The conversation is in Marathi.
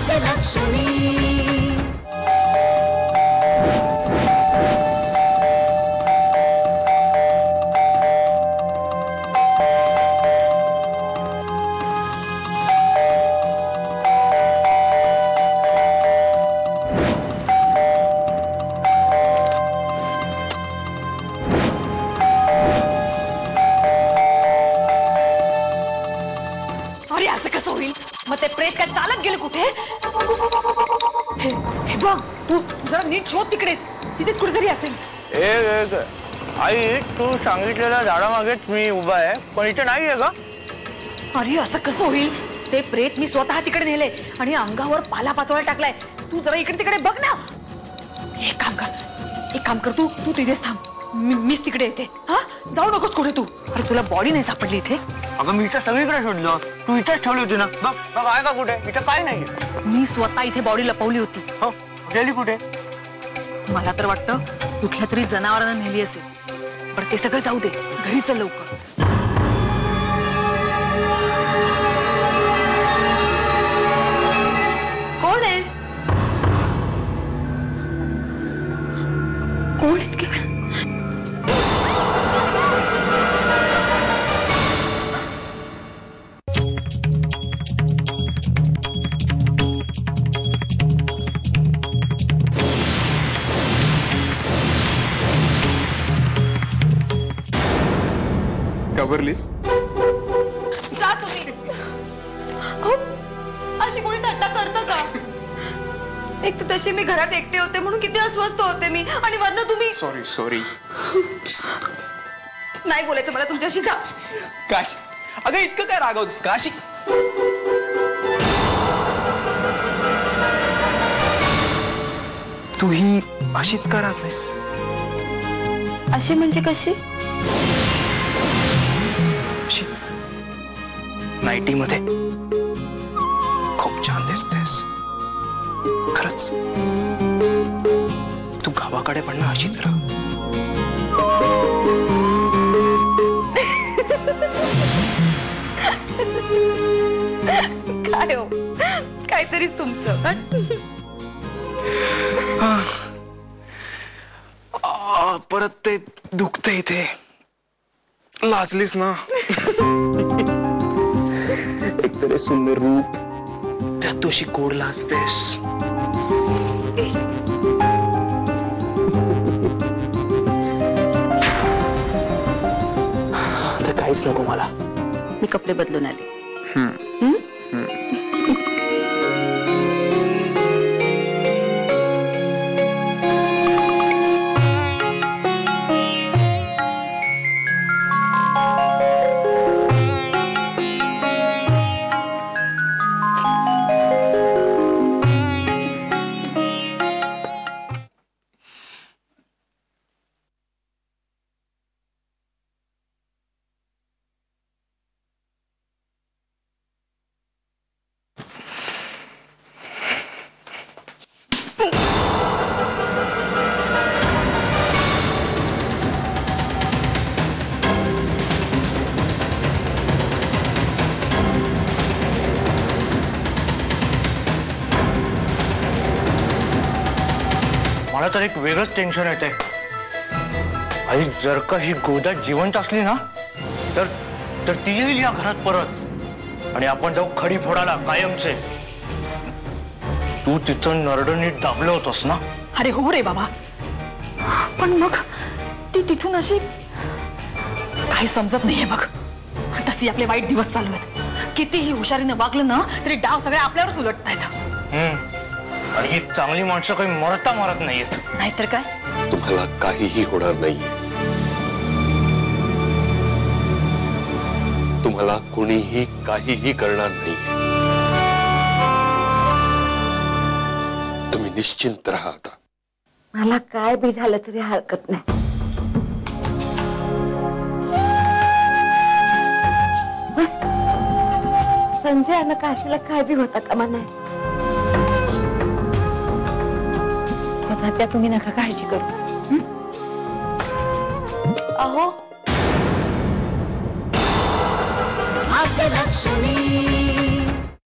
भाग्यलक्ष्मी। अरे असं कसं होईल? मग ते प्रेत काय चालत गेले कुठे? हे बघ, तू जरा नीट शोध तिकडेच, तिथेच कुठेतरी असेल। आई, तू सांगितलेल्या झाडामागेच मी उभा आहे, पण इथे नाहीये का? अरे असं कसं होईल? ते प्रेत मी स्वतः तिकडे नेले आणि अंगावर पाला पाचोळा टाकलाय। तू जरा इकडे तिकडे बघ ना। एक काम कर, तू तिथेच थांब, मीच तिकडे येते। हा, जाऊ नकोस कुठे तू। अरे तुला बॉडी नाही सापडली इथे? अगं मी इथं सगळीकडे शोधलं, तू इथेच ठेवली होती ना। बघ बघ, आहे का कुठे? इथं काय नाही। मी स्वतः इथे बॉडी लपवली होती। हो, गेली कुठे? मला तर वाटतं कुठल्या तरी जनावरांना नेली असेल। पण ते सगळं जाऊ दे, घरी चल लवकर। कोण आहे? कोण इतके वेळ? घाबरलीस? जा तुम्ही। अशी कोणी थट्टा करतं का? एक तर तशी मी घरात एकटे होते म्हणून किती अस्वस्थ होते मी, आणि वरनं तुम्ही। सॉरी नाही बोलायचं मला तुमच्याशी। जा। काशी, अगं इतकं काय रागवतोस काशी? तू ही अशीच का राहतेस? अशी म्हणजे कशी? अशीच नाईटी मध्ये खूप छान दिसतेस खरंच। तू गावाकडे पण ना अशीच राह। काय हो, काहीतरीच तुमचं। परत ते दुखते इथे। लाजलीस ना? एकतरी सुंदर रूप, त्यात तू अशी गोड लाजतेस। आता काहीच नको मला। मी कपडे बदलून आले। मला तर एक वेगळंच टेन्शन येते। आई, जर का ही गोदा जिवंत असली ना, तर ती येईल या घरात परत, आणि आपण जाऊ खडी फोडायला कायमचे। तू तिथं नरडणीत दाबलं होतस ना? अरे हो रे बाबा, पण मग ती तिथून अशी काही समजत नाहीये बघ। तशी आपले वाईट दिवस चालू आहेत। कितीही हुशारीनं वागलं ना तरी डाव सगळे आपल्यावरच उलटतायत। आणि ही चांगली माणसं काही मरत नाहीयेत। नाहीतर काय? तुम्हाला काहीही होणार नाहीये। तुम्हाला कोणीही काहीही करणार नाहीये। तुम्ही निश्चिंत राहा आता। मला काय बी झालं तरी हरकत नाही। संजय आणि काशीला काय बी होता कामा नाही। त्या तुम्ही नका काळजी करू। अहो, भाग्यलक्ष्मी।